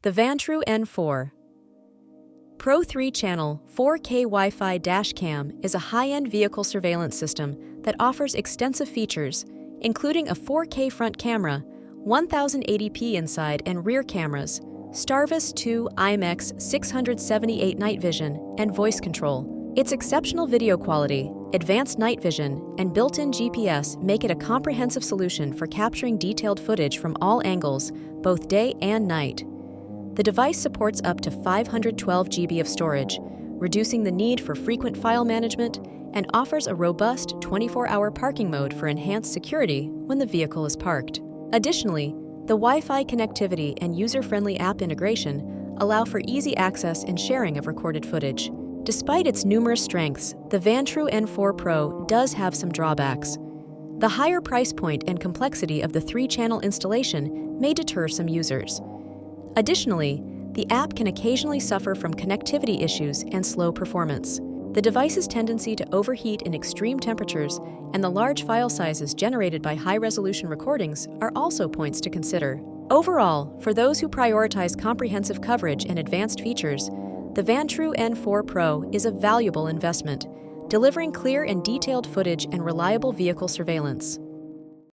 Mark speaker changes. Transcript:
Speaker 1: The Vantrue N4 Pro 3-channel 4K Wi-Fi Dash Cam is a high-end vehicle surveillance system that offers extensive features, including a 4K front camera, 1080p inside and rear cameras, STARVIS 2 IMX678 Night Vision, and voice control. Its exceptional video quality, advanced night vision, and built-in GPS make it a comprehensive solution for capturing detailed footage from all angles, both day and night. The device supports up to 512 GB of storage, reducing the need for frequent file management, and offers a robust 24-hour parking mode for enhanced security when the vehicle is parked. Additionally, the Wi-Fi connectivity and user-friendly app integration allow for easy access and sharing of recorded footage. Despite its numerous strengths, the Vantrue N4 Pro does have some drawbacks. The higher price point and complexity of the 3-channel installation may deter some users. Additionally, the app can occasionally suffer from connectivity issues and slow performance. The device's tendency to overheat in extreme temperatures and the large file sizes generated by high-resolution recordings are also points to consider. Overall, for those who prioritize comprehensive coverage and advanced features, the Vantrue N4 Pro is a valuable investment, delivering clear and detailed footage and reliable vehicle surveillance.